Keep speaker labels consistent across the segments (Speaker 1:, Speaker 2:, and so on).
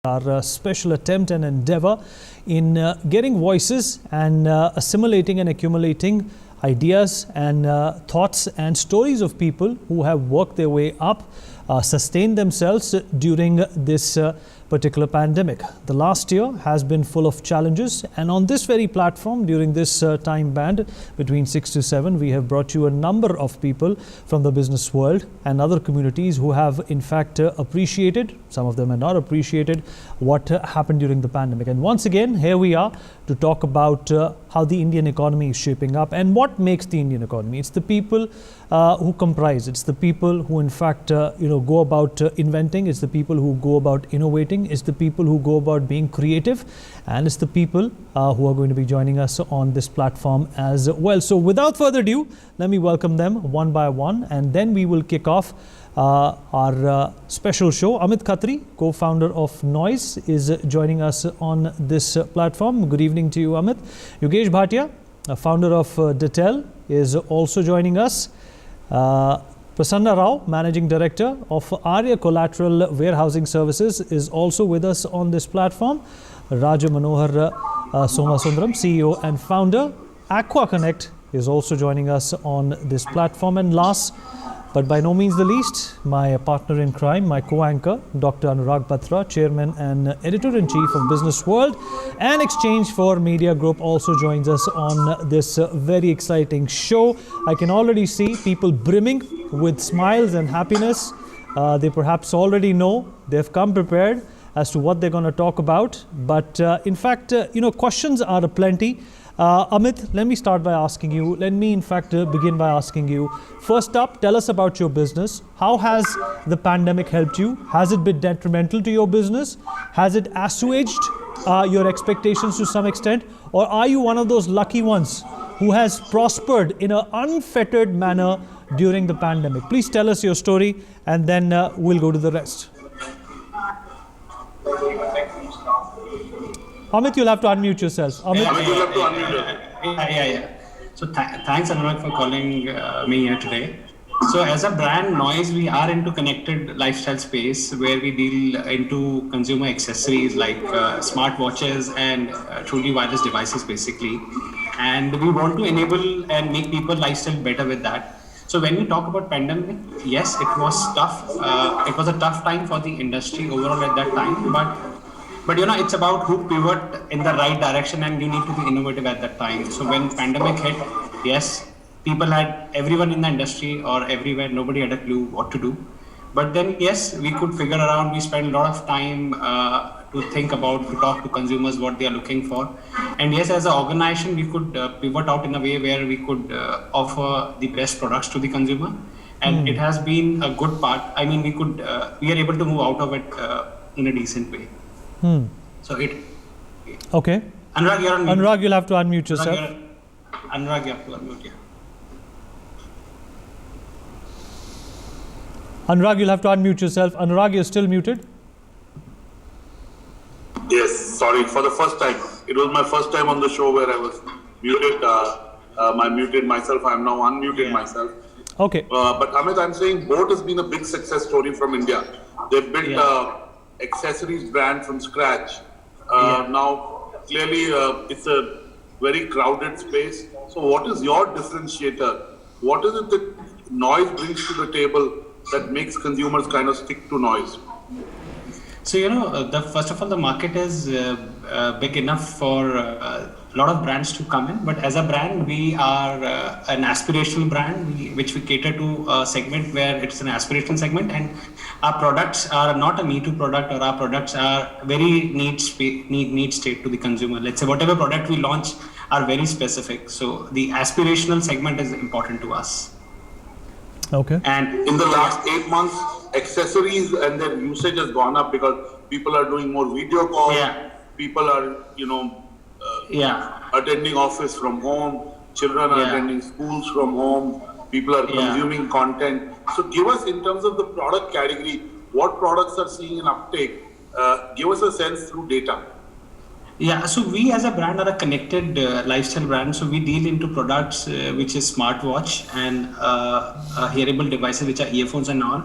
Speaker 1: Our special attempt and endeavor in getting voices and assimilating and accumulating ideas and thoughts and stories of people who have worked their way up, sustained themselves during this particular pandemic. The last year has been full of challenges, and on this very platform during this time band between 6 to 7, we have brought you a number of people from the business world and other communities who have in fact appreciated, some of them have not appreciated, what happened during the pandemic. And once again, here we are to talk about how the Indian economy is shaping up and what makes the Indian economy. It's the people who comprise, it's the people who in fact go about inventing, it's the people who go about innovating, it's the people who go about being creative, and it's the people who are going to be joining us on this platform as well. So without further ado, let me welcome them one by one, and then we will kick off our special show. Amit Khatri, co-founder of Noise, is joining us on this platform. Good evening to you, Amit. Yogesh Bhatia, founder of Detel, is also joining us. Prasanna Rao, Managing Director of Arya Collateral Warehousing Services, is also with us on this platform. Raja Manohar Somasundram, CEO and founder, Aqua Connect, is also joining us on this platform. And last but by no means the least, my partner in crime, my co-anchor, Dr. Anurag Batra, Chairman and Editor-in-Chief of Business World and Exchange for Media Group, also joins us on this very exciting show. I can already see people brimming with smiles and happiness. They perhaps already know, they've come prepared as to what they're going to talk about. But in fact, questions are aplenty. Amit, let me start by asking you, begin by asking you, first up, tell us about your business. How has the pandemic helped you? Has it been detrimental to your business? Has it assuaged your expectations to some extent? Or are you one of those lucky ones who has prospered in an unfettered manner during the pandemic? Please tell us your story, and then we'll go to the rest. Amit, you'll have to unmute yourself. Amit,
Speaker 2: you'll have to unmute yourself. Yeah. So thanks, Anurag, for calling me here today. So as a brand, Noise, we are into connected lifestyle space where we deal into consumer accessories like smart watches and truly wireless devices, basically. And we want to enable and make people lifestyle better with that. So when we talk about pandemic, yes, it was tough. It was a tough time for the industry overall at that time, but it's about who pivot in the right direction, and you need to be innovative at that time. So when pandemic hit, yes, everyone in the industry or everywhere, nobody had a clue what to do. But then, yes, we could figure around, we spent a lot of time to think about, to talk to consumers, what they are looking for. And yes, as an organization, we could pivot out in a way where we could offer the best products to the consumer. And it has been a good part. I mean, we are able to move out of it in a decent way. So
Speaker 1: okay.
Speaker 2: Anurag, you're on mute.
Speaker 1: Anurag, you'll have to unmute yourself.
Speaker 2: Anurag, you have to unmute, yeah.
Speaker 1: Anurag, you'll have to unmute yourself. Anurag, you're still muted.
Speaker 3: Yes, sorry, for the first time. It was my first time on the show where I was muted. I muted myself. I am now unmuted myself.
Speaker 1: Okay.
Speaker 3: But Amit, I'm saying Boat has been a big success story from India. They've built accessories brand from scratch. Now, clearly, it's a very crowded space. So what is your differentiator? What is it that Noise brings to the table that makes consumers kind of stick to Noise?
Speaker 2: So, first of all, the market is big enough for a lot of brands to come in. But as a brand, we are an aspirational brand, which we cater to a segment where it's an aspirational segment. And our products are not a Me Too product, or our products are very need state to the consumer. Let's say whatever product we launch are very specific. So the aspirational segment is important to us.
Speaker 1: Okay.
Speaker 3: And in the last 8 months, accessories and their usage has gone up because people are doing more video calls.
Speaker 2: Yeah.
Speaker 3: People are, attending office from home. Children are attending schools from home. People are consuming content. So give us, in terms of the product category, what products are seeing an uptake? Give us a sense through data.
Speaker 2: Yeah, so we as a brand are a connected lifestyle brand. So we deal into products which is smartwatch and hearable devices, which are earphones and all.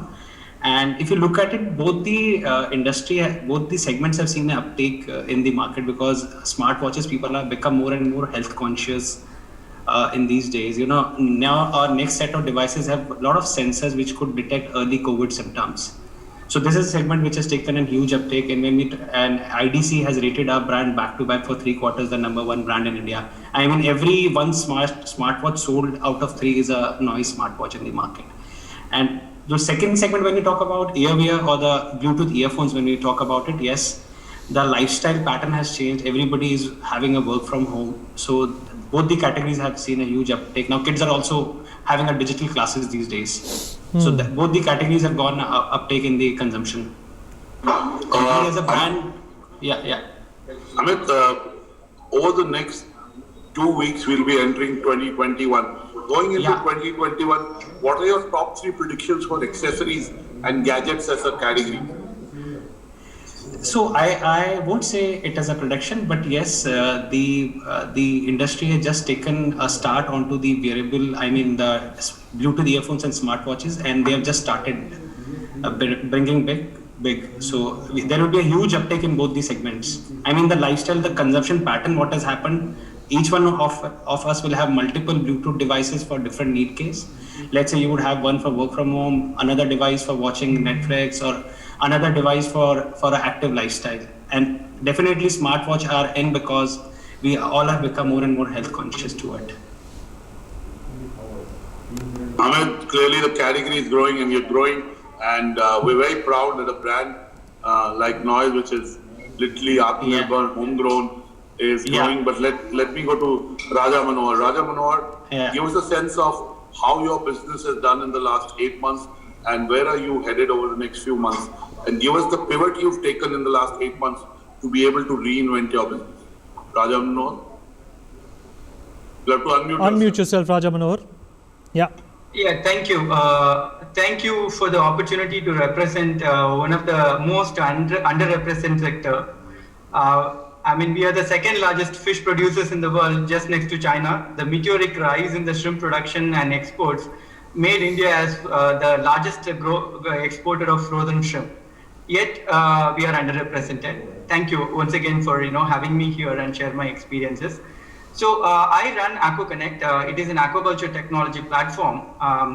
Speaker 2: And if you look at it, both the both the segments have seen an uptake in the market because smartwatches, people have become more and more health conscious in these days. Now our next set of devices have a lot of sensors which could detect early COVID symptoms. So this is a segment which has taken a huge uptake, and and IDC has rated our brand back to back for 3 quarters the number 1 brand in India. I mean, every one smartwatch sold out of 3 is a Noise smartwatch in the market. And the second segment, when we talk about earwear or the Bluetooth earphones, when we talk about it, yes, the lifestyle pattern has changed. Everybody is having a work from home. So both the categories have seen a huge uptake. Now kids are also having a digital classes these days. So both the categories have gone uptake in the consumption. As a brand, yeah.
Speaker 3: Amit, over the next 2 weeks, we'll be entering 2021. Going into 2021, what are your top 3 predictions for accessories and gadgets as a category?
Speaker 2: So I won't say it as a prediction, but yes, the industry has just taken a start onto the wearable, the Bluetooth earphones and smartwatches, and they have just started bringing big. So there will be a huge uptake in both the segments. I mean, the lifestyle, the consumption pattern, what has happened, each one of us will have multiple Bluetooth devices for different need case. Let's say you would have one for work from home, another device for watching Netflix, or another device for an active lifestyle. And definitely smartwatch are in because we all have become more and more health conscious to it.
Speaker 3: Amit, clearly the category is growing and you're growing, and we're very proud that a brand like Noise, which is literally Atmanirbhar, homegrown, is growing. But let me go to Raja Manohar. Raja Manohar, give us a sense of how your business has done in the last 8 months and where are you headed over the next few months, and give us the pivot you've taken in the last 8 months to be able to reinvent your business. Raja Manohar, you have to
Speaker 1: unmute yourself, Raja Manohar. Yeah,
Speaker 4: thank you. Thank you for the opportunity to represent one of the most underrepresented sector. We are the second largest fish producers in the world, just next to China. The meteoric rise in the shrimp production and exports made India as the largest exporter of frozen shrimp. Yet we are underrepresented. Thank you once again for having me here and share my experiences. So I run AquaConnect. It is an aquaculture technology platform.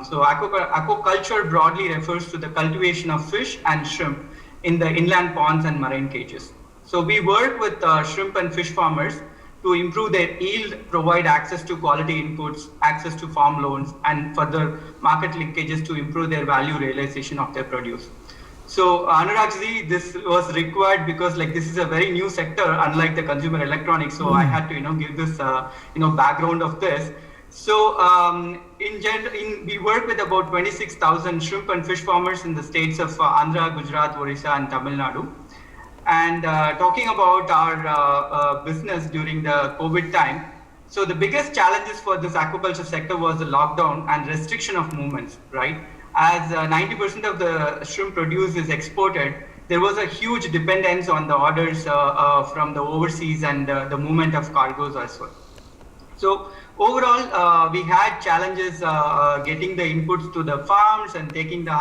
Speaker 4: So aquaculture broadly refers to the cultivation of fish and shrimp in the inland ponds and marine cages. So we work with shrimp and fish farmers to improve their yield, provide access to quality inputs, access to farm loans, and further market linkages to improve their value realization of their produce. So Anuragji, this was required because this is a very new sector, unlike the consumer electronics. So I had to give this background of this. So in general, we work with about 26,000 shrimp and fish farmers in the states of Andhra, Gujarat, Orissa, and Tamil Nadu. And talking about our business during the COVID time, so the biggest challenges for this aquaculture sector was the lockdown and restriction of movements, right? As 90% of the shrimp produced is exported, there was a huge dependence on the orders from the overseas and the movement of cargoes as well. So overall, we had challenges getting the inputs to the farms and taking the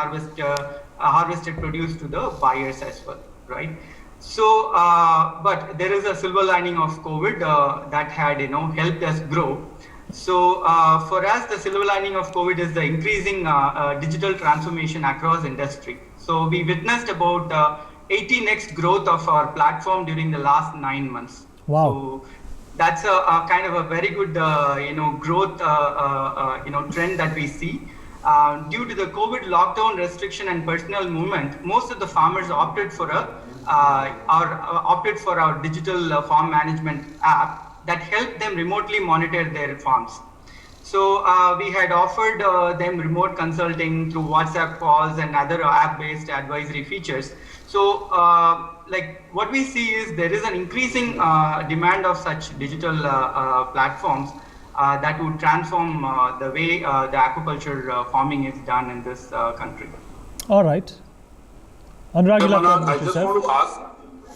Speaker 4: harvested produce to the buyers as well, right? So, but there is a silver lining of COVID that had, helped us grow. So, for us, the silver lining of COVID is the increasing digital transformation across industry. So, we witnessed about 80x growth of our platform during the last 9 months.
Speaker 1: Wow.
Speaker 4: So, that's a kind of a very good, growth, trend that we see. Due to the COVID lockdown restriction and personal movement, most of the farmers opted for our digital farm management app that helped them remotely monitor their farms. So we had offered them remote consulting through WhatsApp calls and other app-based advisory features. So what we see is there is an increasing demand of such digital platforms that would transform the way the aquaculture farming is done in this country.
Speaker 1: All right. Anurag,
Speaker 3: I just want to ask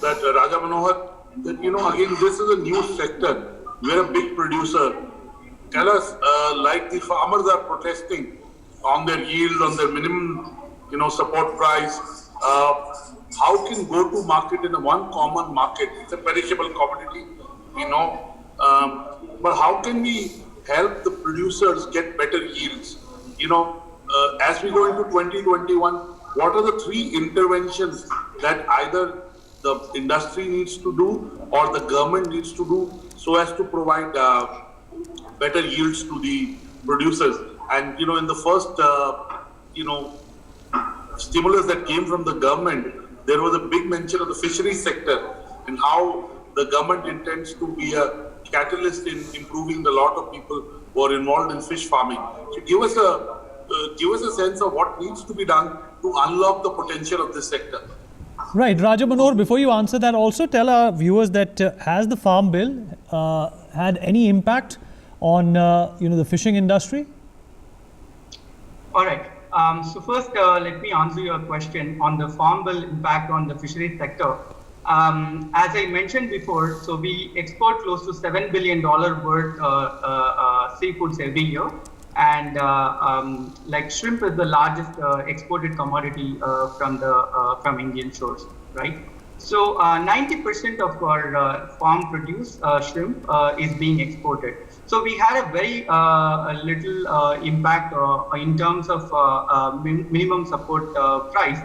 Speaker 3: that Raja Manohar, that again, this is a new sector. We're a big producer. Tell us, the farmers are protesting on their yield, on their minimum support price. How can go to market in a one common market? It's a perishable commodity, but how can we help the producers get better yields? As we go into 2021, what are the 3 interventions that either the industry needs to do or the government needs to do so as to provide better yields to the producers? And in the first stimulus that came from the government, there was a big mention of the fisheries sector and how the government intends to be a catalyst in improving the lot of people who are involved in fish farming. So give us a sense of what needs to be done to unlock the potential of this sector.
Speaker 1: Right, Raja Manohar, before you answer that, also tell our viewers that has the Farm Bill had any impact on the fishing industry?
Speaker 4: All right. So first, let me answer your question on the Farm Bill impact on the fisheries sector. As I mentioned before, so we export close to $7 billion worth seafoods every year. And like shrimp is the largest exported commodity from Indian shores, right? So 90% of our farm produce shrimp is being exported. So we had a very little impact in terms of minimum support price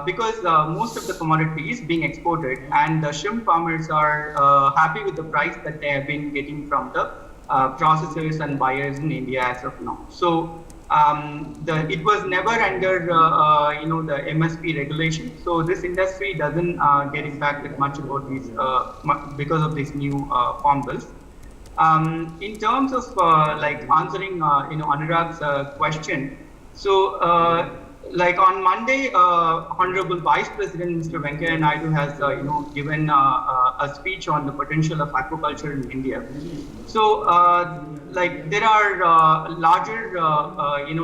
Speaker 4: because most of the commodity is being exported, and the shrimp farmers are happy with the price that they have been getting from the processors and buyers in India as of now. So it was never under the MSP regulation. So this industry doesn't get impacted much about these because of these new farm bills. In terms of answering Anurag's question, so like on Monday, Honorable Vice President Mr. Venkaiah Naidu has given a speech on the potential of aquaculture in India. So there are larger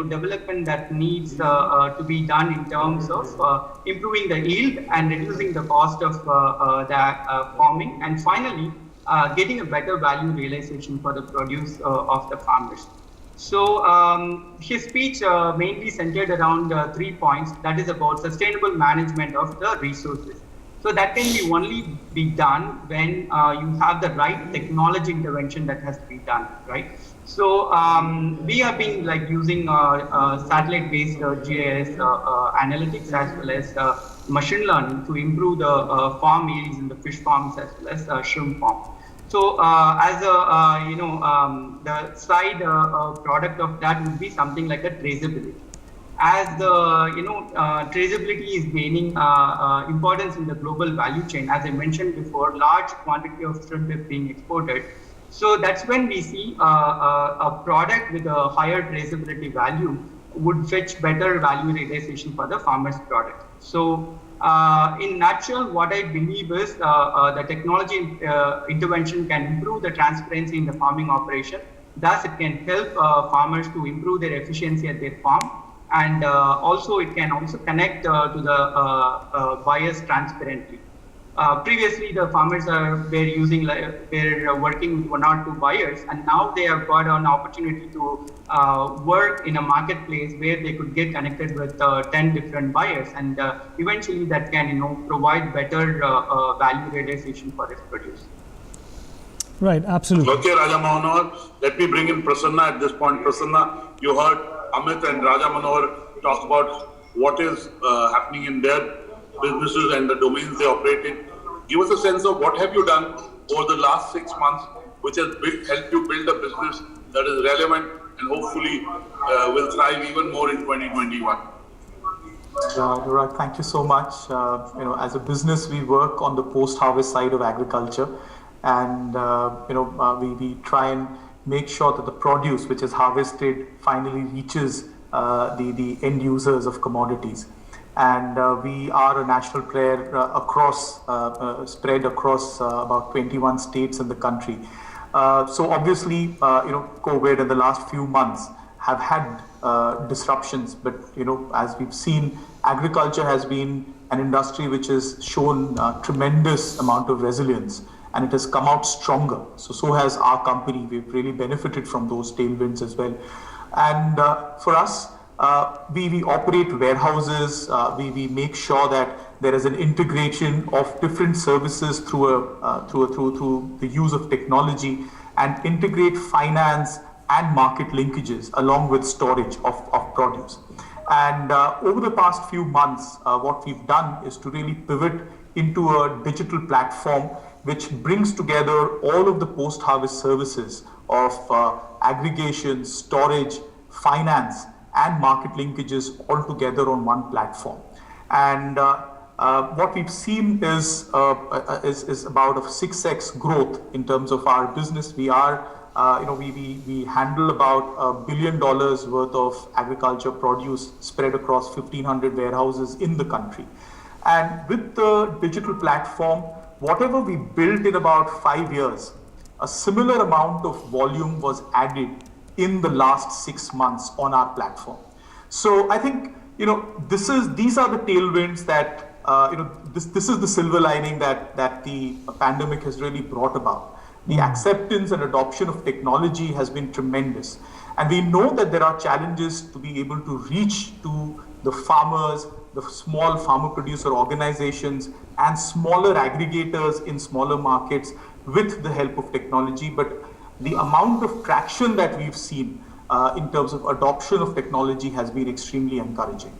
Speaker 4: development that needs to be done in terms of improving the yield and reducing the cost of farming, and finally getting a better value realization for the produce of the farmers. So his speech mainly centered around 3 points. That is about sustainable management of the resources. So that can only be done when you have the right technology intervention that has to be done, right? So we have been using satellite-based GIS analytics as well as machine learning to improve the farm yields in the fish farms as well as shrimp farm. So as the side product of that would be something like a traceability. As the traceability is gaining importance in the global value chain, as I mentioned before, large quantity of shrimp is being exported. So that's when we see a product with a higher traceability value would fetch better value realization for the farmer's product. So in nutshell, what I believe is the technology intervention can improve the transparency in the farming operation. Thus, it can help farmers to improve their efficiency at their farm, and also it can also connect to the buyers transparently. Previously, the farmers were working with 1 or 2 buyers, and now they have got an opportunity to work in a marketplace where they could get connected with 10 different buyers, and eventually that can provide better value realization for its produce.
Speaker 1: Right, absolutely.
Speaker 3: Okay, Raja Manohar, let me bring in Prasanna at this point. Prasanna, you heard Amit and Raja Manohar talk about what is happening in their businesses and the domains they operate in. Give us a sense of what have you done over the last 6 months, which has helped you build a business that is relevant and hopefully will thrive even more in 2021.
Speaker 5: Anurag, thank you so much. As a business, we work on the post-harvest side of agriculture, and we try and make sure that the produce which is harvested finally reaches the end users of commodities. And we are a national player spread across about 21 states in the country. So obviously, COVID in the last few months have had disruptions, but as we've seen, agriculture has been an industry which has shown tremendous amount of resilience, and it has come out stronger. So has our company. We've really benefited from those tailwinds as well. And for us, We operate warehouses. We make sure that there is an integration of different services through the use of technology, and integrate finance and market linkages along with storage of produce. And over the past few months, what we've done is to really pivot into a digital platform which brings together all of the post-harvest services of aggregation, storage, finance, and market linkages all together on one platform. And what we've seen is about a 6x growth in terms of our business. We are, we handle about $1 billion worth of agriculture produce spread across 1,500 warehouses in the country. And with the digital platform, whatever we built in about 5 years, a similar amount of volume was added in the last 6 months on our platform. So I think, these are the tailwinds that, this is the silver lining that the pandemic has really brought about. The acceptance and adoption of technology has been tremendous. And we know that there are challenges to be able to reach to the farmers, the small farmer producer organizations, and smaller aggregators in smaller markets with the help of technology. But the amount of traction that we've seen in terms of adoption of technology has been extremely encouraging.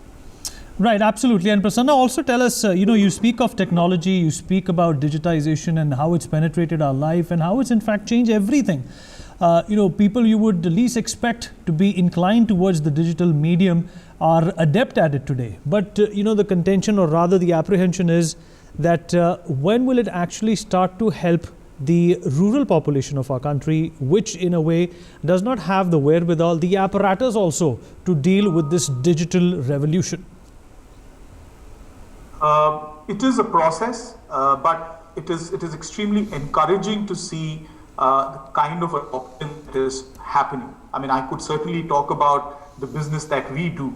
Speaker 1: Right, absolutely. And Prasanna, also tell us, you speak of technology, you speak about digitization and how it's penetrated our life and how it's in fact changed everything. People you would least expect to be inclined towards the digital medium are adept at it today. But, the contention, or rather the apprehension, is that when will it actually start to help the rural population of our country, which in a way does not have the wherewithal, the apparatus also, to deal with this digital revolution?
Speaker 5: It is a process, but it is extremely encouraging to see the kind of adoption that is happening. I mean, I could certainly talk about the business that we do.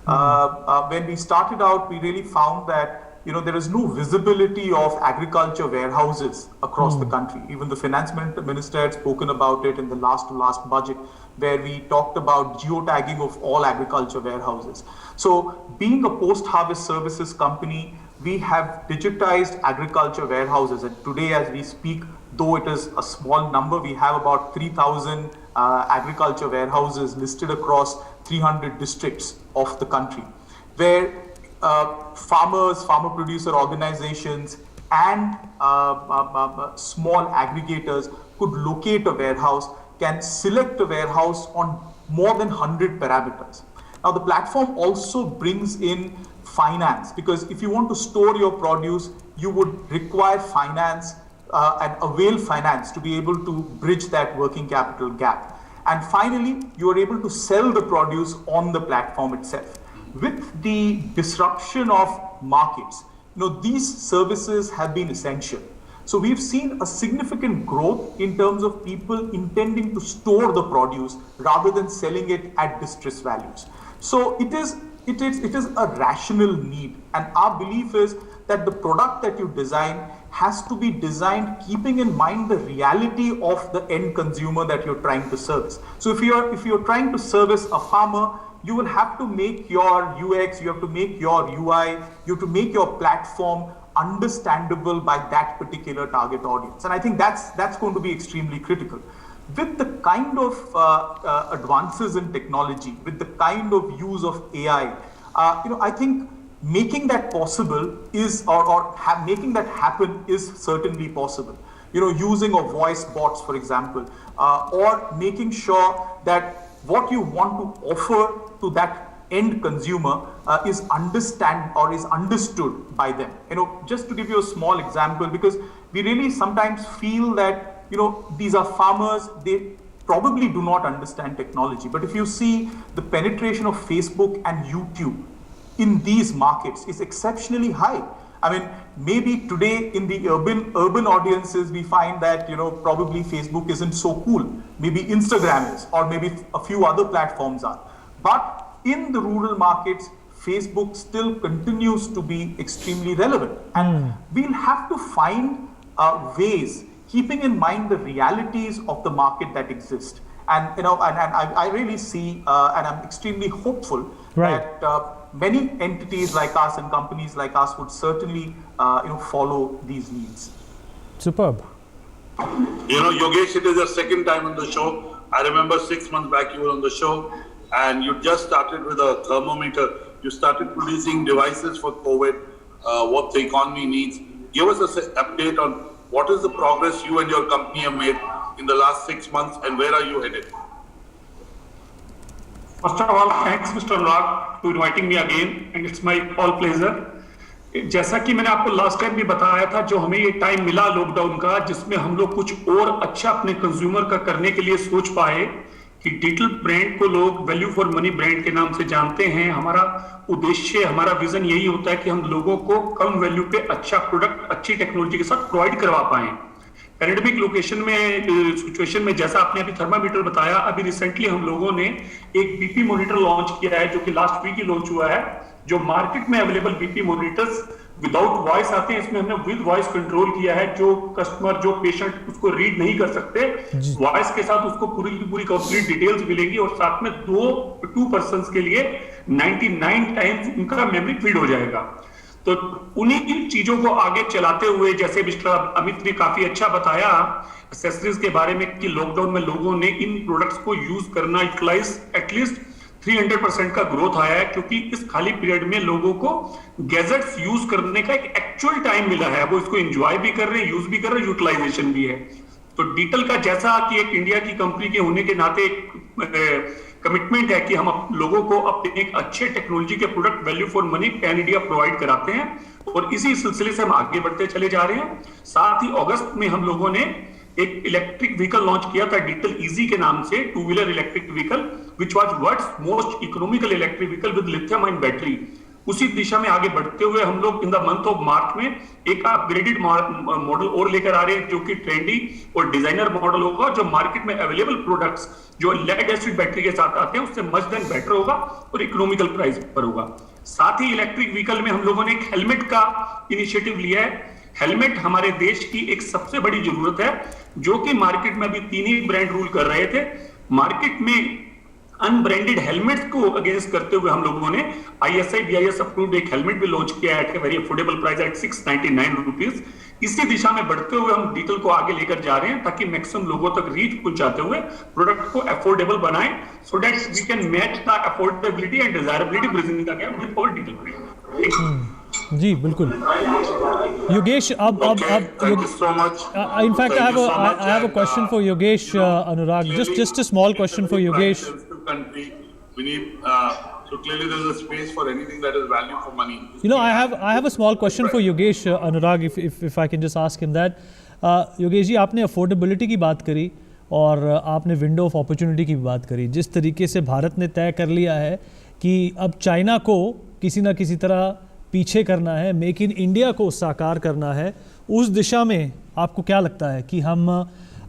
Speaker 5: When we started out, we really found that there is no visibility of agriculture warehouses across the country. Even the finance minister had spoken about it in the last budget, where we talked about geotagging of all agriculture warehouses. So being a post-harvest services company, we have digitized agriculture warehouses. And today, as we speak, though it is a small number, we have about 3,000 agriculture warehouses listed across 300 districts of the country, where farmer producer organizations and small aggregators could locate a warehouse, can select a warehouse on more than 100 parameters. Now, the platform also brings in finance, because if you want to store your produce, you would require finance and avail finance to be able to bridge that working capital gap. And finally, you are able to sell the produce on the platform itself. With the disruption of markets, these services have been essential. So we've seen a significant growth in terms of people intending to store the produce rather than selling it at distressed values. So it is a rational need, and our belief is that the product that you design has to be designed keeping in mind the reality of the end consumer that you're trying to service. So if you're trying to service a farmer, you will have to make your UX, you have to make your UI, you have to make your platform understandable by that particular target audience. And I think that's going to be extremely critical. With the kind of advances in technology, with the kind of use of AI, I think making that possible is, making that happen is certainly possible. Using of voice bots, for example, or making sure that what you want to offer to that end consumer is understood by them. Just to give you a small example, because we really sometimes feel that these are farmers, they probably do not understand technology. But if you see the penetration of Facebook and YouTube in these markets is exceptionally high. I mean, maybe today in the urban audiences, we find that, probably Facebook isn't so cool. Maybe Instagram is, or maybe a few other platforms are. But in the rural markets, Facebook still continues to be extremely relevant. And we'll have to find ways, keeping in mind the realities of the market that exist. And I really see, and I'm extremely hopeful
Speaker 1: Right.
Speaker 5: that many entities like us and companies like us would certainly follow these leads.
Speaker 1: Superb.
Speaker 3: Yogesh, it is your second time on the show. I remember 6 months back you were on the show, and you just started with a thermometer. You started producing devices for COVID, what the economy needs. Give us an update on what is the progress you and your company have made in the last 6 months, and where are you headed?
Speaker 6: First of all, thanks Mr. Anurag to inviting me again, and it's my all pleasure. जैसा कि मैंने आपको last time भी बताया था, जो हमें ये टाइम मिला लॉकडाउन का, जिसमें हम लोग कुछ और अच्छा अपने कंज्यूमर का करने के लिए सोच पाए कि डिजिटल ब्रांड को लोग वैल्यू फॉर मनी ब्रांड के नाम से जानते हैं। हमारा उद्देश्य, हमारा विजन यही होता है कि हम लोगों को कम वैल्यू पे अच्छा प्रोडक्ट अच्छी टेक्नोलॉजी के साथ प्रोवाइड करवा पाए। पैंडेमिक लोकेशन में सिचुएशन में जैसा आपने अभी थर्मामीटर बताया, अभी रिसेंटली हम लोगों ने एक बीपी मॉनिटर लॉन्च किया है जो कि लास्ट वीक ही लॉन्च हुआ है, जो मार्केट में available BP monitors without voice आते हैं। इसमें हमने विद वॉइस कंट्रोल किया है, जो कस्टमर जो पेशेंट उसको रीड नहीं कर सकते, वॉइस के साथ उसको पूरी की पूरी कंप्लीट डिटेल्स मिलेंगी और साथ में टू पर्संस के लिए 99 टाइम्स उनका मेमोरी फीड हो जाएगा। तो उन्हीं चीजों को आगे चलाते हुए, जैसे मिस्टर अमित ने काफी अच्छा बताया एक्सेसरीज के बारे में कि लॉकडाउन में लोगों ने इन प्रोडक्ट्स को यूज करना यूटिलाइज एटलीस्ट 300% का ग्रोथ आया है, क्योंकि इस खाली पीरियड में लोगों को गैजेट्स यूज करने का एक एक्चुअल टाइम मिला है, वो इसको एंजॉय भी कर रहे हैं, यूज भी कर रहे हैं, यूटिलाइजेशन भी है। तो डिजिटल का जैसा कि एक इंडिया की कंपनी के होने के नाते कमिटमेंट है कि हम लोगों को अपने एक अच्छे टेक्नोलॉजी के product value for money pan India provide कराते हैं, और इसी सिलसिले से हम आगे बढ़ते चले जा रहे हैं। साथ ही अगस्त में हम लोगों ने एक इलेक्ट्रिक व्हीकल लॉन्च किया था डिजिटल इजी के नाम से, two wheeler electric vehicle which was world's most economical electric vehicle with lithium ion battery. उसी दिशा में आगे बढ़ते हुए हम लोग in the month of March में एक अपग्रेडेड मॉडल और लेकर आ रहे हैं, जो कि ट्रेंडी और डिजाइनर मॉडल होगा, जो मार्केट में अवेलेबल प्रोडक्ट्स जो लेड एसिड बैटरी के साथ आते हैं उससे मच देन बेटर होगा और इकोनॉमिकल प्राइस पर होगा। साथ ही इलेक्ट्रिक व्हीकल में हम लोगों ने एक हेलमेट का इनिशिएटिव लिया है। हेलमेट हमारे देश की एक सबसे बड़ी जरूरत है, जो कि मार्केट में अभी 3 ही ब्रांड रूल कर रहे थे। मार्केट में अनब्रांडेड हेलमेट्स को अगेंस्ट करते हुए हम लोगों ने ISI BIS अप्रूव्ड एक हेलमेट भी लॉन्च किया है, very affordable price at 699 rupees. इसी दिशा में बढ़ते हुए हम डिजिटल को आगे लेकर जा रहे हैं, ताकि मैक्सिमम लोगों तक रीच पहुंचाते हुए प्रोडक्ट को अफोर्डेबल बनाएं, so that we can match the affordability and desirability bridging the gap with our digital brand.
Speaker 1: जी बिल्कुल। योगेश, अब
Speaker 3: Thank you so much.
Speaker 1: in fact I have a question for Yogesh, Anurag, just a small question for Yogesh.
Speaker 3: Country, we need so clearly there is a space for anything that is value for money.
Speaker 1: I have a small question for Yogesh, Anurag, if I can just ask him that. Yogesh ji, आपने affordability की बात करी और आपने window of opportunity की भी बात करी। जिस तरीके से भारत ने तय कर लिया है कि अब चाइना को किसी ना किसी तरह पीछे करना है, मेक इन इंडिया को साकार करना है, उस दिशा में आपको क्या लगता है कि हम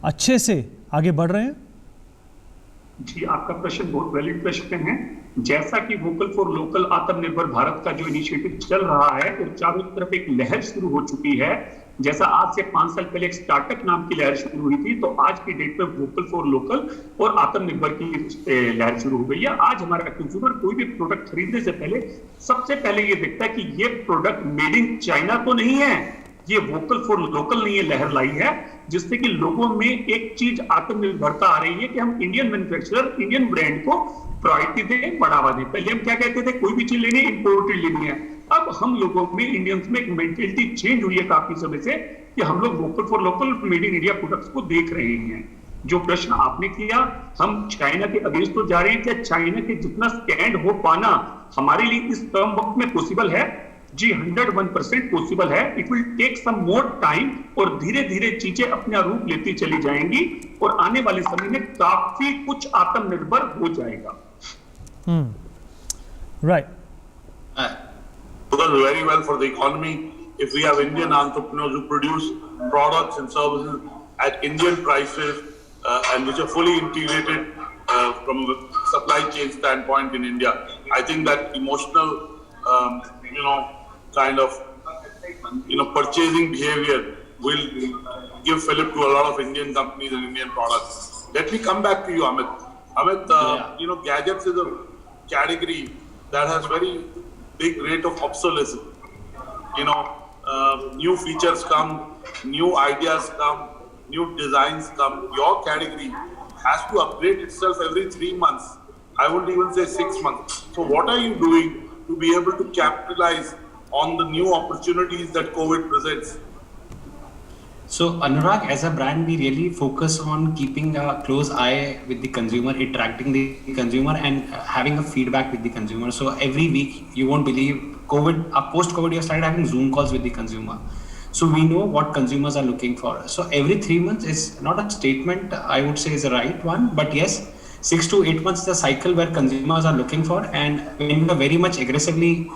Speaker 1: अच्छे से आगे बढ़ रहे हैं?
Speaker 6: जी, आपका प्रश्न बहुत वैलिड प्रश्न है। जैसा कि वोकल फॉर लोकल आत्मनिर्भर भारत का जो इनिशिएटिव चल रहा है, तो चारों तरफ एक लहर शुरू हो चुकी है। जैसा आज से 5 साल पहले एक स्टार्टअप नाम की लहर शुरू हुई थी, तो आज की डेट में वोकल फॉर लोकल और आत्मनिर्भर की लहर शुरू हो गई है। आज हमारा कंज्यूमर कोई भी प्रोडक्ट खरीदने से पहले सबसे पहले ये देखता है कि ये प्रोडक्ट मेड इन चाइना तो नहीं है, ये वोकल फॉर लोकल नहीं है लहर लाई है, जिससे कि लोगों में एक चीज आत्मनिर्भरता आ रही है कि हम इंडियन मैन्युफैक्चरर, इंडियन ब्रांड को प्रायोरिटी दें, बढ़ावा दें। पहले हम क्या कहते थे, कोई भी चीज लेनी है इंपोर्टेड लेनी है। अब हम लोगों में, इंडियंस में एक मेंटेलिटी चेंज हुई है काफी समय से कि हम लोग vocal for local made in India products को देख रहे हैं। जो प्रश्न आपने किया, हम चाइना के अगेंस्ट तो जा रहे हैं, क्या चाइना के जितना स्टैंड हो पाना हमारे लिए इस कम वक्त में पॉसिबल है? जी 101% पॉसिबल है। It will take some more time और धीरे धीरे चीजें अपना रूप लेती चली जाएंगी और आने वाले समय में काफी कुछ आत्मनिर्भर हो जाएगा।
Speaker 1: Right.
Speaker 3: Because very well for the economy, if we have Indian entrepreneurs who produce products and services at Indian prices and which are fully integrated from a supply chain standpoint in India, I think that emotional, kind of, purchasing behavior will give fillip to a lot of Indian companies and Indian products. Let me come back to you, Amit. Amit, you know, gadgets is a category that has very big rate of obsolescence. You know, new features come, new ideas come, new designs come. Your category has to upgrade itself every 3 months. I wouldn't even say 6 months. So what are you doing to be able to capitalize on the new opportunities that COVID presents?
Speaker 2: So Anurag, as a brand, we really focus on keeping a close eye with the consumer, interacting the consumer, and having a feedback with the consumer. So every week, you won't believe, post-COVID, we have started having Zoom calls with the consumer. So we know what consumers are looking for. So every 3 months is not a statement, I would say, is the right one, but yes, 6 to 8 months is the cycle where consumers are looking for, and when we are very much aggressively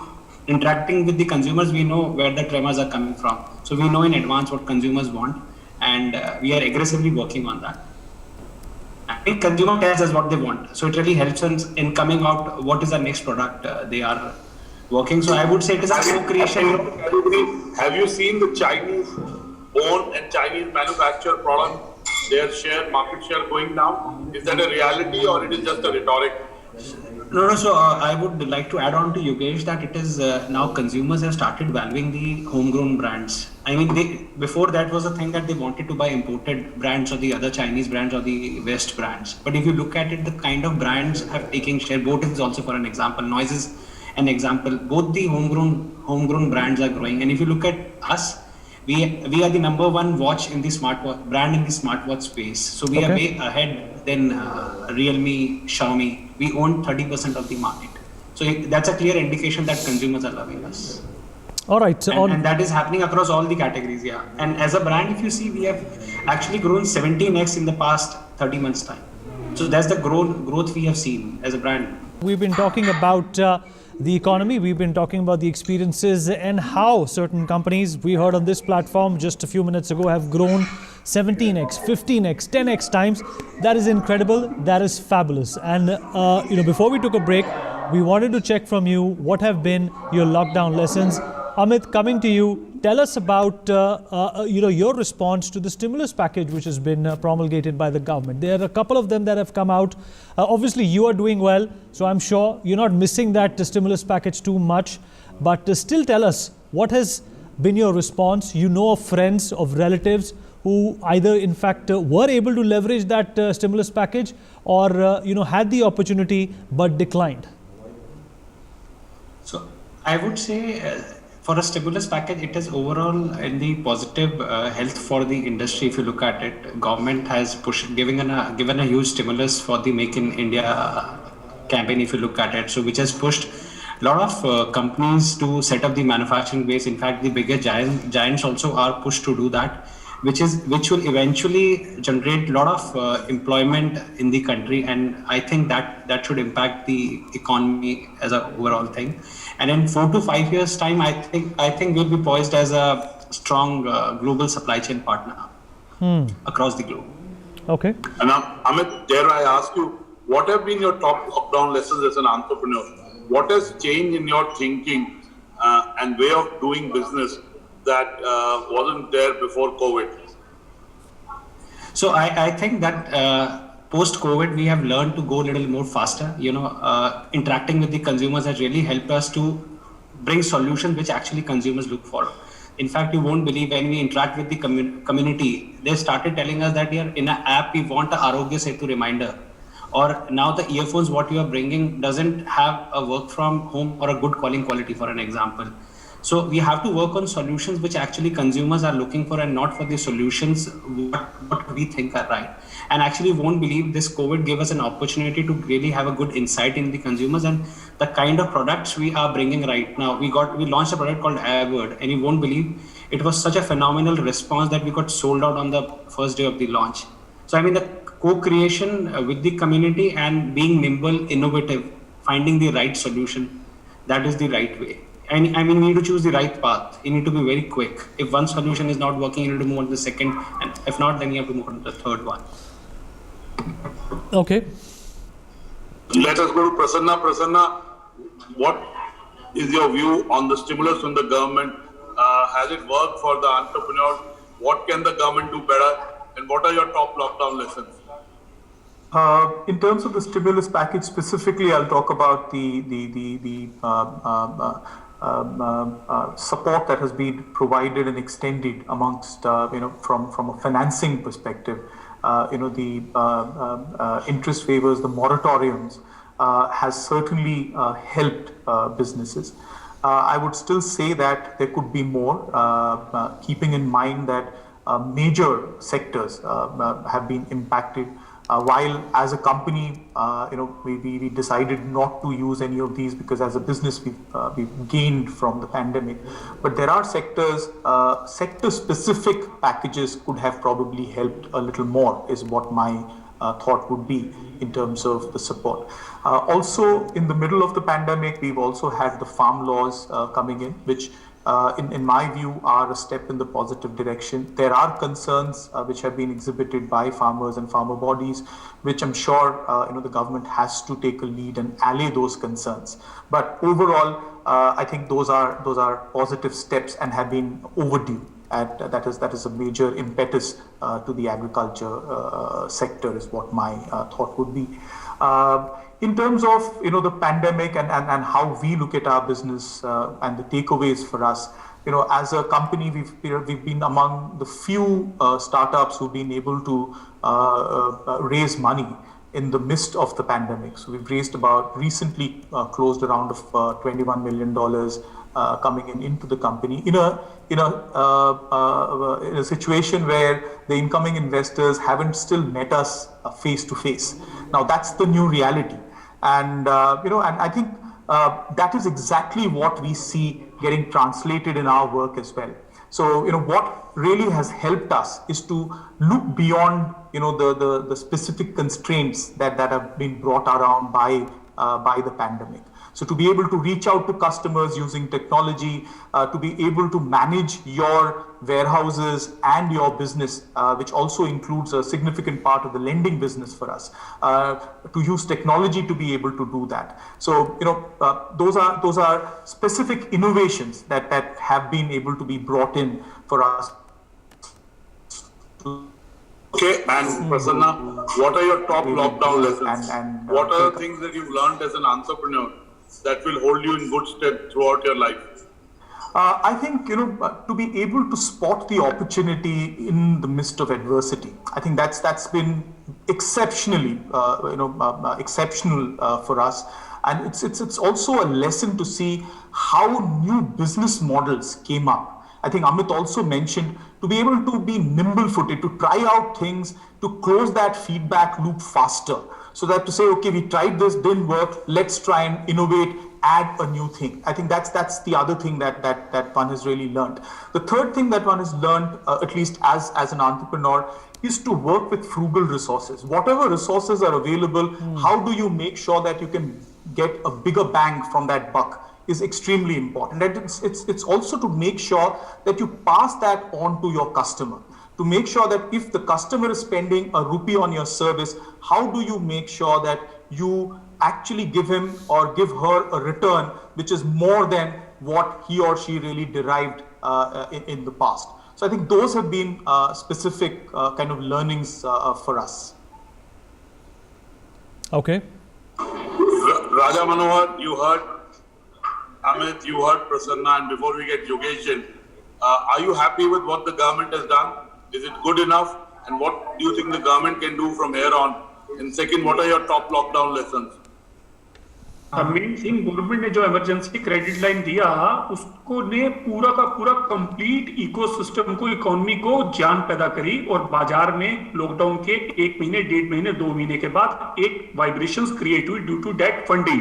Speaker 2: interacting with the consumers, we know where the tremors are coming from. So we know in advance what consumers want, and we are aggressively working on that. I think consumer tells us what they want. So it really helps us in coming out what is the next product they are working. So I would say it is a co-creation.
Speaker 3: Have you seen the Chinese owned and Chinese manufactured product, their market share going down? Is that a reality or it is just a rhetoric?
Speaker 2: No. So I would like to add on to Yogesh that it is now consumers have started valuing the homegrown brands. I mean, before that was a thing that they wanted to buy imported brands or the other Chinese brands or the West brands. But if you look at it, the kind of brands have taken share. Boat is also for an example. Noise is an example. Both the homegrown brands are growing. And if you look at us, we are the number one watch in the smartwatch brand in the smartwatch space. So we are way ahead than Realme, Xiaomi. We own 30% of the market. So that's a clear indication that consumers are loving us.
Speaker 1: All right. So
Speaker 2: and that is happening across all the categories, yeah. And as a brand, if you see, we have actually grown 17x in the past 30 months' time. So that's the growth we have seen as a brand.
Speaker 1: We've been talking about the economy, we've been talking about the experiences and how certain companies we heard on this platform just a few minutes ago have grown 17x, 15x, 10x times. That is incredible. That is fabulous. And before we took a break, we wanted to check from you what have been your lockdown lessons. Amit, coming to you, tell us about your response to the stimulus package which has been promulgated by the government. There are a couple of them that have come out. Obviously, you are doing well, so I'm sure you're not missing that stimulus package too much. But still tell us, what has been your response? You know of friends, of relatives who either in fact were able to leverage that stimulus package or had the opportunity but declined.
Speaker 2: So I would say for a stimulus package, it is overall in the positive health for the industry. If you look at it, government has given a huge stimulus for the Make in India campaign. If you look at it, so which has pushed a lot of companies to set up the manufacturing base. In fact, the bigger giants also are pushed to do that, which will eventually generate a lot of employment in the country, and I think that should impact the economy as an overall thing. And in 4 to 5 years' time, I think we'll be poised as a strong global supply chain partner across the globe.
Speaker 1: Okay.
Speaker 3: And Amit, dare I ask you, what have been your top lockdown lessons as an entrepreneur? What has changed in your thinking and way of doing business that wasn't there before COVID?
Speaker 2: So I think that post-COVID, we have learned to go a little more faster. Interacting with the consumers has really helped us to bring solutions which actually consumers look for. In fact, you won't believe, when we interact with the community, they started telling us that in an app, we want a Arogya Setu reminder. Or now the earphones, what you are bringing doesn't have a work from home or a good calling quality, for an example. So we have to work on solutions which actually consumers are looking for, and not for the solutions what we think are right. And actually won't believe, this COVID gave us an opportunity to really have a good insight in the consumers and the kind of products we are bringing right now. We launched a product called AirBird, and you won't believe, it was such a phenomenal response that we got sold out on the first day of the launch. So I mean, the co-creation with the community and being nimble, innovative, finding the right solution, that is the right way. And I mean, we need to choose the right path. You need to be very quick. If one solution is not working, you need to move on to the second. And if not, then you have to move on to the third one.
Speaker 1: Okay.
Speaker 3: Let us go to Prasanna. Prasanna, what is your view on the stimulus from the government? Has it worked for the entrepreneur? What can the government do better? And what are your top lockdown lessons?
Speaker 5: In terms of the stimulus package specifically, I'll talk about the support that has been provided and extended amongst from a financing perspective. The interest waivers, the moratoriums has certainly helped businesses. I would still say that there could be more, keeping in mind that major sectors have been impacted. While as a company, we decided not to use any of these because as a business we've gained from the pandemic. But there are sectors, sector-specific packages could have probably helped a little more, is what my thought would be in terms of the support. Also, in the middle of the pandemic, we've also had the farm laws coming in, which in my view, are a step in the positive direction. There are concerns which have been exhibited by farmers and farmer bodies, which I'm sure the government has to take a lead and allay those concerns. But overall, I think those are positive steps and have been overdue. That is a major impetus to the agriculture sector, is what my thought would be. In terms of the pandemic and how we look at our business and the takeaways for us, as a company, we've been among the few startups who've been able to raise money in the midst of the pandemic. So we've raised recently closed a round of $21 million coming into the company in a situation where the incoming investors haven't still met us face to face. Now that's the new reality. And I think that is exactly what we see getting translated in our work as well. So what really has helped us is to look beyond the specific constraints that have been brought around by the pandemic. So to be able to reach out to customers using technology, to be able to manage your warehouses and your business, which also includes a significant part of the lending business for us, to use technology to be able to do that. So those are specific innovations that have been able to be brought in for us.
Speaker 3: Okay, and Prasanna, what are your top lockdown lessons? What are the things that you've learned as an entrepreneur that will hold you in good stead throughout your life?
Speaker 5: I think to be able to spot the opportunity in the midst of adversity. I think that's been exceptionally exceptional for us, and it's also a lesson to see how new business models came up. I think Amit also mentioned to be able to be nimble-footed, to try out things, to close that feedback loop faster. So that to say, okay, we tried this, didn't work, let's try and innovate, add a new thing. I think that's the other thing that one has really learned. The third thing that one has learned, at least as an entrepreneur, is to work with frugal resources. Whatever resources are available, how do you make sure that you can get a bigger bang from that buck is extremely important. And it's also to make sure that you pass that on to your customer. To make sure that if the customer is spending a rupee on your service, how do you make sure that you actually give him or give her a return which is more than what he or she really derived in the past. So I think those have been specific kind of learnings for us.
Speaker 1: Okay.
Speaker 3: Raja Manohar, you heard Amit, you heard Prasanna, and before we get Yogesh in, are you happy with what the government has done? Is it good enough? And what do you think the government can do from here on? And second, what are your top lockdown lessons?
Speaker 6: Main thing government ने जो emergency credit line दिया उसको ने पूरा का पूरा complete ecosystem को, economy को जान पैदा करी और बाजार में लॉकडाउन के 1 महीने, 1.5 महीने, 2 महीने के बाद एक वाइब्रेशंस क्रिएट हुई ड्यू टू दैट फंडिंग.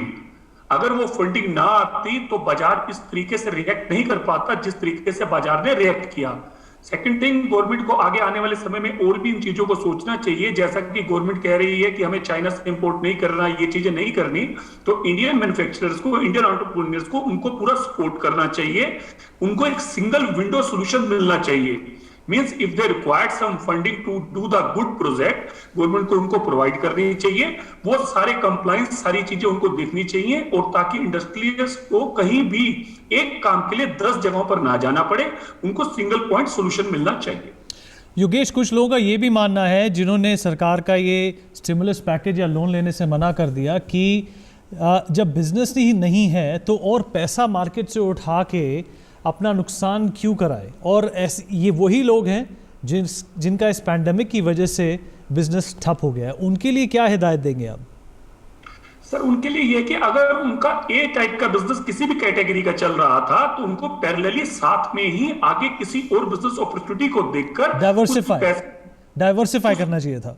Speaker 6: अगर वो फंडिंग ना आती तो बाजार इस तरीके से रिएक्ट नहीं कर पाता जिस तरीके से बाजार ने रिएक्ट किया. सेकंड थिंग, गवर्नमेंट को आगे आने वाले समय में और भी इन चीजों को सोचना चाहिए. जैसा कि गवर्नमेंट कह रही है कि हमें चाइना से इंपोर्ट नहीं करना, ये चीजें नहीं करनी, तो इंडियन मैन्युफैक्चरर्स को, इंडियन एंटरप्रेन्योर्स को उनको पूरा सपोर्ट करना चाहिए. उनको एक सिंगल विंडो सॉल्यूशन मिलना चाहिए. Means if they required some funding to do the good project, government को उनको प्रोवाइड करनी चाहिए. वो सारे कंप्लायंस, सारी चीजें उनको देखनी चाहिए, और ताकि इंडस्ट्रियल्स को कहीं भी एक काम के लिए 10 जगहों पर ना जाना पड़े, उनको सिंगल पॉइंट सॉल्यूशन मिलना चाहिए.
Speaker 1: योगेश, कुछ लोगों का ये भी मानना है जिन्होंने सरकार का ये स्टिमुलस पैकेज या लोन लेने से मना कर दिया कि जब बिजनेस ही नहीं है तो और पैसा मार्केट से उठा के अपना नुकसान क्यों कराए, और ऐसे ये वही लोग हैं जिनका इस पैंडेमिक की वजह से बिजनेस ठप हो गया है, उनके लिए क्या हिदायत देंगे आप?
Speaker 6: सर, उनके लिए ये कि अगर उनका ए टाइप का बिजनेस किसी भी कैटेगरी का चल रहा था तो उनको पैरेलली साथ में ही आगे किसी और बिजनेस अपॉर्चुनिटी को देखकर
Speaker 1: डाइवर्सिफाई करना चाहिए था,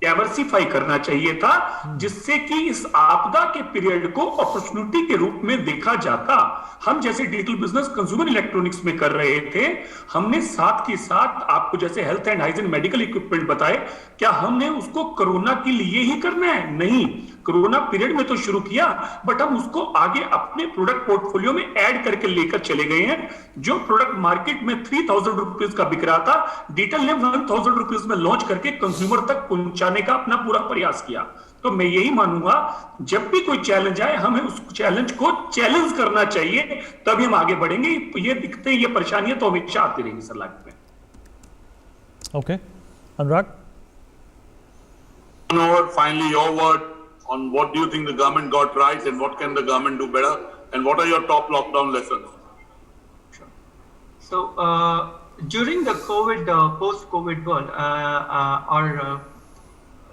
Speaker 6: डाइवर्सिफाई करना चाहिए था, जिससे कि इस आपदा के पीरियड को अपॉर्चुनिटी के रूप में देखा जाता। हम जैसे डिजिटल बिजनेस कंज्यूमर इलेक्ट्रॉनिक्स में कर रहे थे, हमने साथ के साथ आपको जैसे health and hygiene medical equipment बताए, क्या हमने उसको कोरोना के लिए ही करना है? नहीं, कोरोना पीरियड में तो शुरू किया, बट हम उसको आगे अपने प्रोडक्ट पोर्टफोलियो में ऐड करके लेकर चले गए हैं। जो प्रोडक्ट मार्केट में 3000 रुपीज का बिक रहा था, डिजिटल ने 1000 रुपीज में लॉन्च करके कंज्यूमर तक पहुंचाने का अपना पूरा प्रयास किया। तो मैं यही मानूंगा, जब भी कोई चैलेंज आए हमें उस चैलेंज को चैलेंज करना चाहिए, तभी हम आगे बढ़ेंगे। ये दिखते हैं, ये परेशानियां तो हमेशा आती रहेंगी सर लाइफ में।
Speaker 1: Okay, Anurag,
Speaker 3: finally your word on what do you think the government got right and what can the government do better, and what are your top lockdown lessons?
Speaker 4: Sure. So during the COVID, post-COVID world,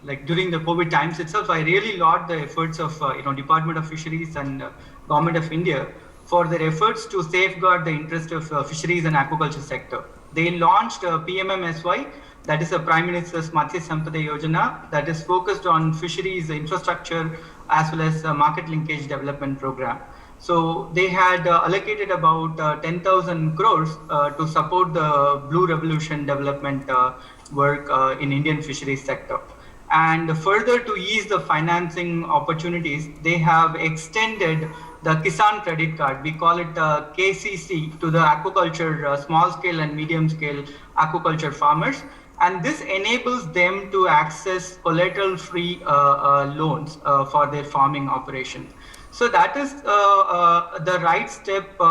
Speaker 4: like during the COVID times itself, I really laud the efforts of Department of Fisheries and Government of India for their efforts to safeguard the interest of fisheries and aquaculture sector. They launched PMMSY, that is a Prime Minister's Matsya Sampada Yojana, that is focused on fisheries infrastructure as well as market linkage development program. So they had allocated about 10,000 crores to support the Blue Revolution development work in Indian fisheries sector. And further to ease the financing opportunities, they have extended the Kisan credit card, we call it KCC, to the aquaculture, small scale and medium scale aquaculture farmers. And this enables them to access collateral free loans for their farming operation. So that is the right step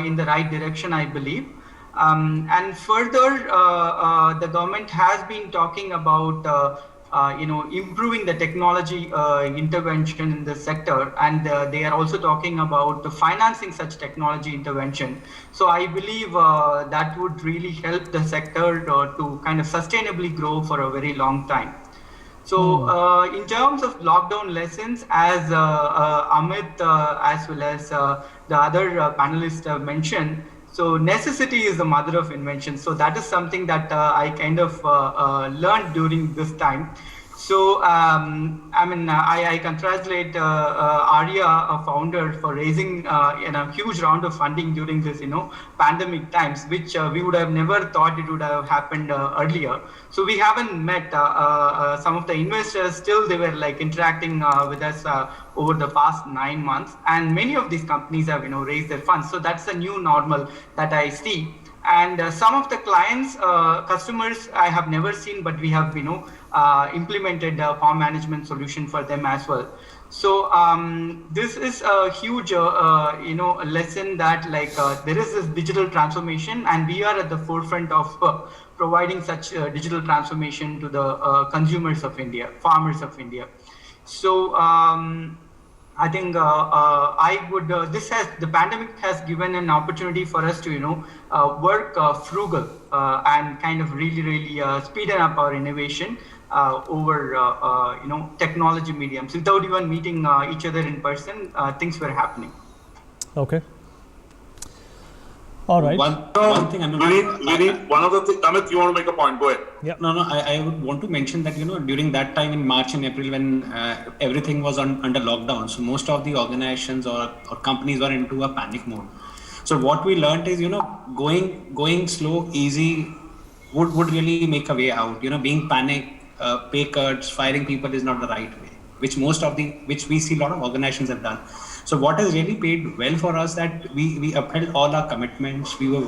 Speaker 4: in the right direction, I believe. And further, the government has been talking about improving the technology intervention in the sector, and they are also talking about financing such technology intervention. So I believe that would really help the sector to kind of sustainably grow for a very long time. So in terms of lockdown lessons, as Amit as well as the other panelists have mentioned, so necessity is the mother of invention. So that is something that I kind of learned during this time. So I congratulate Arya, a founder, for raising a huge round of funding during this pandemic times, which we would have never thought it would have happened earlier. So we haven't met some of the investors. Still, they were like interacting with us over the past 9 months, and many of these companies have raised their funds. So that's a new normal that I see. And some of the clients, customers, I have never seen, but we have implemented a farm management solution for them as well. So this is a huge lesson that there is this digital transformation, and we are at the forefront of providing such digital transformation to the consumers of India, farmers of India. So I think the pandemic has given an opportunity for us to work frugal and kind of really speeden up our innovation over technology mediums. Without even meeting each other in person, things were happening.
Speaker 1: Okay. All right.
Speaker 2: One thing,
Speaker 3: Vineet, one of the things, Amit, you want to make a point? Go ahead.
Speaker 2: Yeah. No, I would want to mention that, during that time in March and April when everything was under lockdown, so most of the organizations or companies were into a panic mode. So what we learned is, going slow, easy would really make a way out. Being panic, pay cuts, firing people is not the right way, which we see a lot of organizations have done. So what has really paid well for us that we upheld all our commitments. We were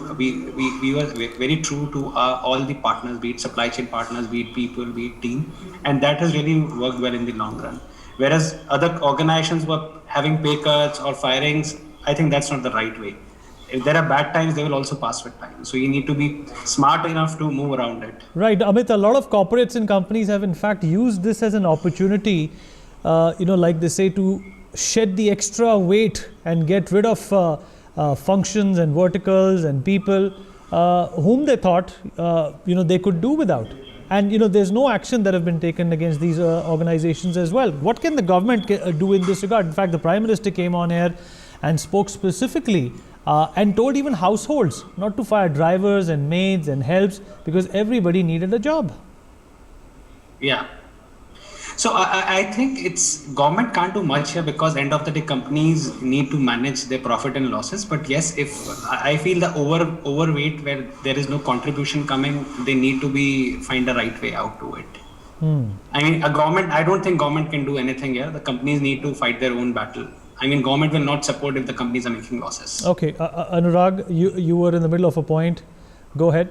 Speaker 2: very true to all the partners, be it supply chain partners, be it people, be it team, and that has really worked well in the long run. Whereas other organizations were having pay cuts or firings, I think that's not the right way. if there are bad times, they will also pass with time. So you need to be smart enough to move around it.
Speaker 1: Right, Amit, a lot of corporates and companies have in fact used this as an opportunity, like they say, to shed the extra weight and get rid of functions and verticals and people whom they thought, they could do without. And, there's no action that have been taken against these organizations as well. What can the government do in this regard? In fact, the Prime Minister came on air and spoke specifically and told even households not to fire drivers and maids and helps because everybody needed a job.
Speaker 2: Yeah. So I think government can't do much here because end of the day companies need to manage their profit and losses. But yes, if I feel the overweight where there is no contribution coming, they need to find a right way out to it. I mean, I don't think government can do anything here. The companies need to fight their own battle. I mean, government will not support if the companies are making losses.
Speaker 1: Okay, Anurag, you were in the middle of a point. Go ahead.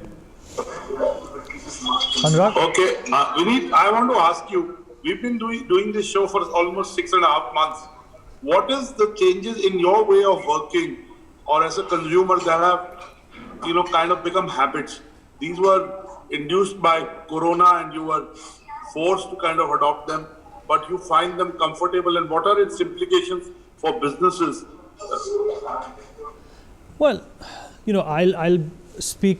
Speaker 1: Anurag?
Speaker 3: Okay, Vineet, I want to ask you, we've been doing this show for almost 6.5 months. What is the changes in your way of working or as a consumer that have, kind of become habits? These were induced by Corona and you were forced to kind of adopt them, but you find them comfortable, and what are its implications for businesses?
Speaker 1: Well, I'll speak,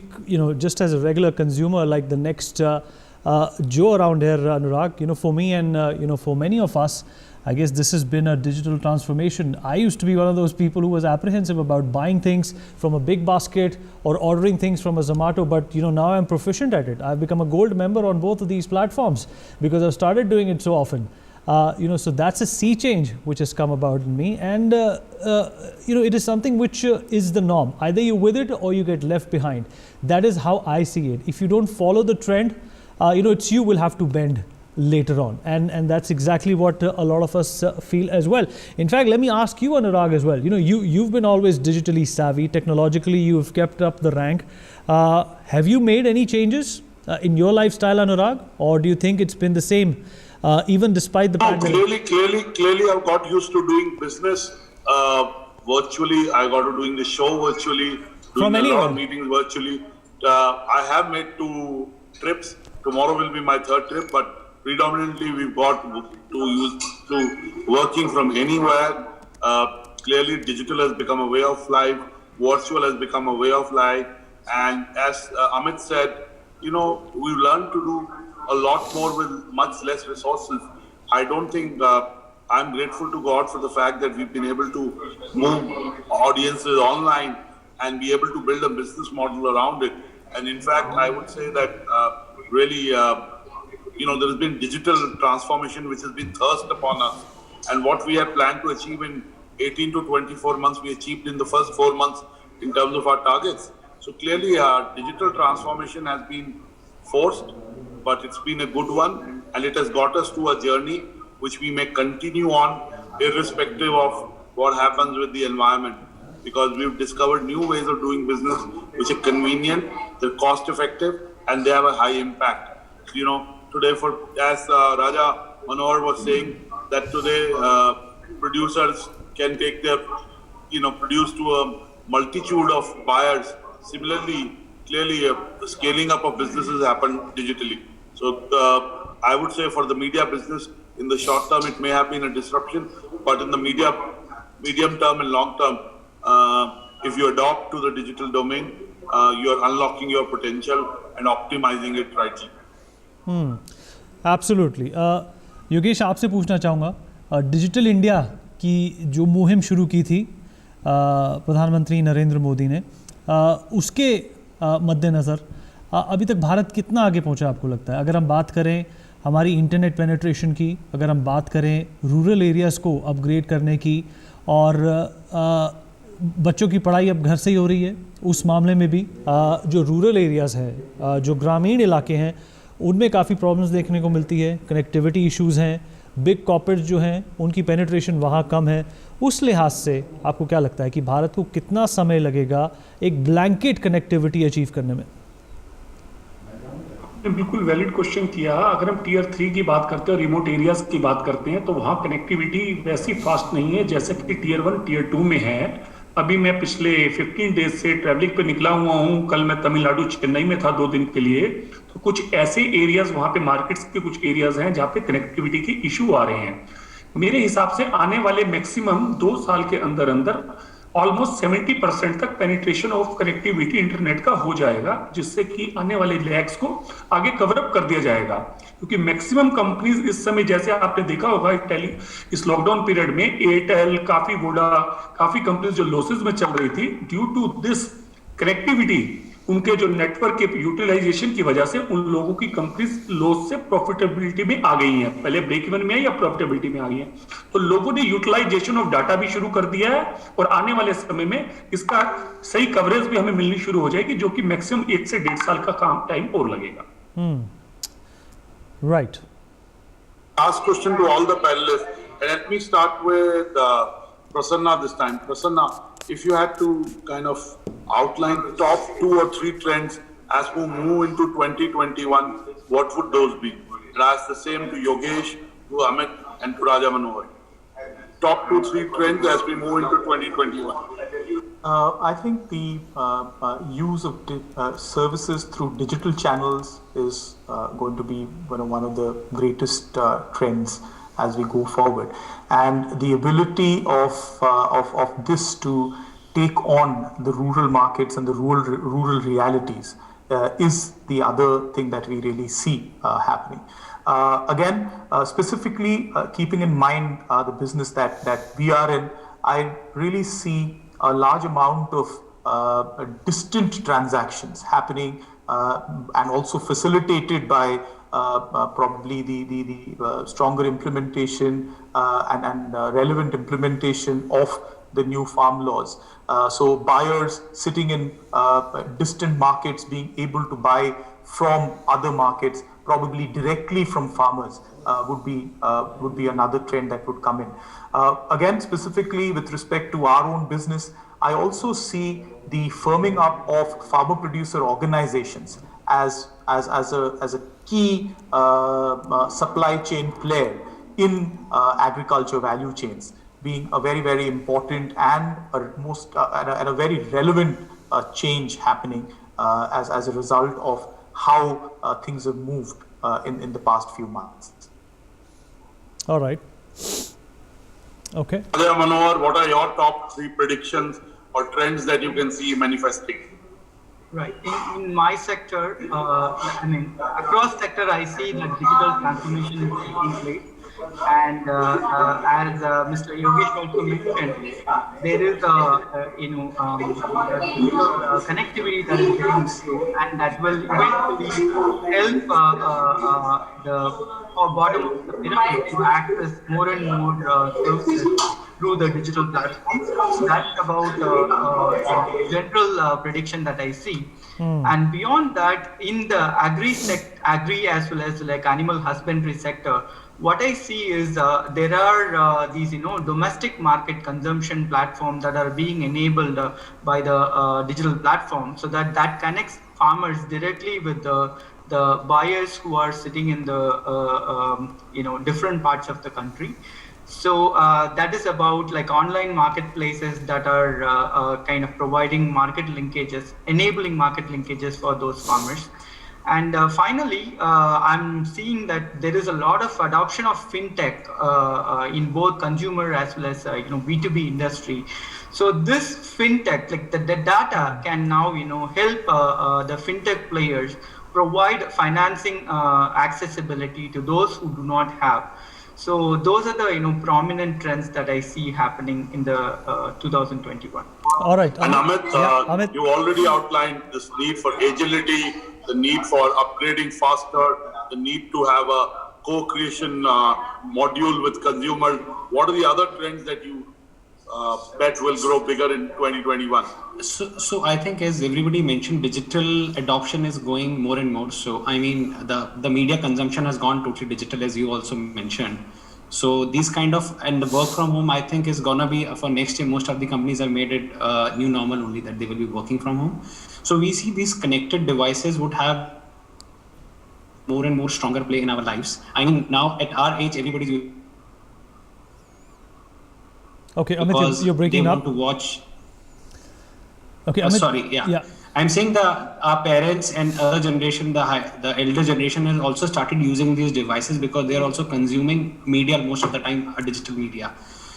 Speaker 1: just as a regular consumer, like the next Joe around here, Anurag. For me and, for many of us, I guess this has been a digital transformation. I used to be one of those people who was apprehensive about buying things from a big basket or ordering things from a Zomato, but now I'm proficient at it. I've become a gold member on both of these platforms because I've started doing it so often. So that's a sea change which has come about in me, and it is something which is the norm. Either you're with it or you get left behind. That is how I see it. If you don't follow the trend, it's you will have to bend later on, and that's exactly what a lot of us feel as well. In fact, let me ask you, Anurag, as well. You've been always digitally savvy, technologically you've kept up the rank. Have you made any changes in your lifestyle, Anurag, or do you think it's been the same? Even despite the pandemic?
Speaker 3: Clearly, I've got used to doing business virtually. I got to doing the show virtually, doing a lot of meetings virtually. I have made 2 trips. Tomorrow will be my 3rd trip, but predominantly we've got to working from anywhere. Clearly, digital has become a way of life. Virtual has become a way of life. And as Amit said, we've learned to do a lot more with much less resources. I don't think I'm grateful to God for the fact that we've been able to move audiences online and be able to build a business model around it. And in fact, I would say that really, there has been digital transformation which has been thrust upon us. And what we had planned to achieve in 18 to 24 months, we achieved in the first 4 months in terms of our targets. So clearly, digital transformation has been forced, but it's been a good one, and it has got us to a journey which we may continue on irrespective of what happens with the environment, because we've discovered new ways of doing business which are convenient, they're cost effective, and they have a high impact. Today, as Raja Manohar was saying, that today producers can take their, produce to a multitude of buyers. Similarly, clearly, the scaling up of businesses happen digitally. So I would say for the media business, in the short term, it may have been a disruption, but in the medium term and long term, if you adopt to the digital domain, you're unlocking your potential and optimizing it rightly.
Speaker 1: Absolutely. Yogesh, आपसे पूछना चाहूँगा, digital India की जो मुहिम शुरू की थी प्रधानमंत्री नरेंद्र मोदी ने, उसके मद्देनज़र अभी तक भारत कितना आगे पहुंचा आपको लगता है? अगर हम बात करें हमारी इंटरनेट पेनिट्रेशन की, अगर हम बात करें रूरल एरियाज़ को अपग्रेड करने की, और बच्चों की पढ़ाई अब घर से ही हो रही है, उस मामले में भी जो रूरल एरियाज़ हैं, जो ग्रामीण इलाके हैं, उनमें काफ़ी प्रॉब्लम्स देखने को मिलती है, कनेक्टिविटी इश्यूज़ हैं, बिग कॉर्पोरेट्स जो हैं उनकी पेनिट्रेशन वहाँ कम है. उस लिहाज से आपको क्या लगता है कि भारत को कितना समय लगेगा एक ब्लैंकेट कनेक्टिविटी अचीव करने में?
Speaker 6: बिल्कुल वैलिड क्वेश्चन किया. अगर हम टीयर 3 की बात करते हैं और रिमोट एरियाज की बात करते हैं तो वहाँ कनेक्टिविटी वैसी फास्ट नहीं है जैसे कि टीयर 1 टीयर 2 में है. अभी मैं पिछले 15 डेज से ट्रैवलिंग पे निकला हुआ हूँ। कल मैं तमिलनाडु चेन्नई में था 2 दिन के लिए। तो कुछ ऐसे एरियाज वहाँ पे मार्केट्स के कुछ एरियाज हैं जहाँ पे कनेक्टिविटी के इशू आ रहे हैं। मेरे हिसाब से आने वाले मैक्सिमम 2 साल के अंदर अंदर ऑलमोस्ट 70% तक पेनिट्रेशन ऑफ कनेक्टिविटी इंटरनेट का हो जाएगा, जिससे कि आने वाले लैग्स को आगे कवर अप कर दिया जाएगा। क्योंकि मैक्सिमम कंपनीज इस समय, जैसे आपने देखा होगा इस लॉकडाउन पीरियड में, एयरटेल, काफी वोडा, काफी कंपनीज जो लॉसेस में चल रही थी, ड्यू टू दिस कनेक्टिविटी, उनके जो नेटवर्क के यूटिलाइजेशन की वजह से उन लोगों की कंपनीज लॉस से प्रॉफिटेबिलिटी में आ गई हैं। पहले ब्रेक इवन में है या प्रॉफिटेबिलिटी में आ गई हैं। तो लोगों ने यूटिलाइजेशन ऑफ डाटा भी शुरू कर दिया है और आने वाले समय में इसका सही कवरेज भी हमें मिलनी शुरू हो जाएगी, जो कि मैक्सिमम 1 से 1.5 साल का काम टाइम और लगेगा।
Speaker 1: Right.
Speaker 3: Last question to all the panelists. And let me start with Prasanna this time. Prasanna, if you had to kind of outline top 2 or 3 trends as we move into 2021, what would those be? And I ask the same to Yogesh, to Amit, and to Raja Manohar. Top 2, 3 trends as we move into 2021.
Speaker 5: I think the use of services through digital channels is going to be one of the greatest trends as we go forward, and the ability of this to take on the rural markets and the rural realities is the other thing that we really see happening. Again, specifically keeping in mind the business that we are in, I really see a large amount of distant transactions happening and also facilitated by probably the stronger implementation and relevant implementation of the new farm laws. So buyers sitting in distant markets being able to buy from other markets, probably directly from farmers, would be another trend that would come in. Again, specifically with respect to our own business, I also see the firming up of farmer producer organizations as a key supply chain player in agriculture value chains, being a very, very important and a very relevant change happening as a result of how things have moved in the past few months.
Speaker 1: All right. Okay.
Speaker 3: Raja Manohar, what are your top 3 predictions or trends that you can see manifesting?
Speaker 4: Right. In my sector, I mean, across sector, I see that digital transformation is taking place. And as Mr. Yogesh also mentioned, there is connectivity that is getting slow, and that will eventually help the bottom of the pyramid to access more and more services through the digital platforms. So that's about general prediction that I see. And beyond that, in the agri as well as like animal husbandry sector, what I see is there are these domestic market consumption platforms that are being enabled by the digital platform, so that connects farmers directly with the buyers who are sitting in the different parts of the country. So that is about like online marketplaces that are kind of providing market linkages, enabling market linkages for those farmers. And finally, I'm seeing that there is a lot of adoption of fintech in both consumer as well as B2B industry. So this fintech, like the data, can now help the fintech players provide financing accessibility to those who do not have. So those are the prominent trends that I see happening in the 2021.
Speaker 1: All right.
Speaker 3: And Amit,
Speaker 1: Amit,
Speaker 3: you already outlined this need for agility, the need for upgrading faster, the need to have a co-creation module with consumers. What are the other trends that you bet will grow bigger in 2021?
Speaker 2: So I think, as everybody mentioned, digital adoption is going more and more. So I mean, the media consumption has gone totally digital, as you also mentioned. So these kind of, and the work from home, I think, is gonna be for next year. Most of the companies have made it new normal only, that they will be working from home. So we see these connected devices would have more and more stronger play in our lives. I mean, now at our age, everybody's
Speaker 1: okay, Amit, you're breaking
Speaker 2: they
Speaker 1: up.
Speaker 2: Want to watch.
Speaker 1: Okay, Amit,
Speaker 2: sorry,
Speaker 1: yeah.
Speaker 2: I'm saying our parents and other generation, the elder generation has also started using these devices because they are also consuming media most of the time, digital media.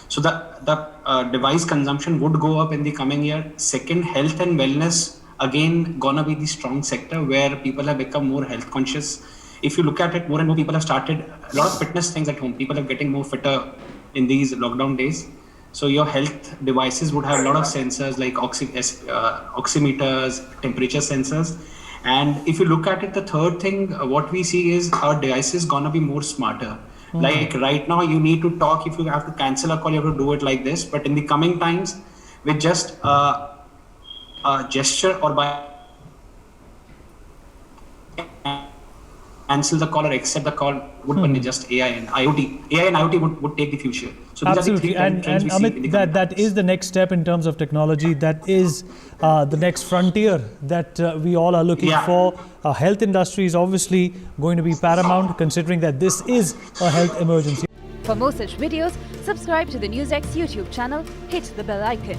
Speaker 2: So the device consumption would go up in the coming year. Second, health and wellness, again, gonna be the strong sector where people have become more health conscious. If you look at it, more and more people have started a lot of fitness things at home. People are getting more fitter in these lockdown days. So your health devices would have a lot of sensors like oximeters, temperature sensors. And if you look at it, the third thing, what we see is our devices gonna be more smarter. Like right now, you need to talk. If you have to cancel a call, you have to do it like this. But in the coming times, with just a gesture or by cancel the call or accept the call would be just AI and IoT. AI and IoT would take the future. So these
Speaker 1: Absolutely,
Speaker 2: are the three trends we see in the
Speaker 1: Amit,
Speaker 2: coming
Speaker 1: that
Speaker 2: times.
Speaker 1: is the next step in terms of technology. That is the next frontier that we all are looking for. Health industry is obviously going to be paramount, considering that this is a health emergency.
Speaker 7: For more such videos, subscribe to the NewsX YouTube channel, hit the bell icon.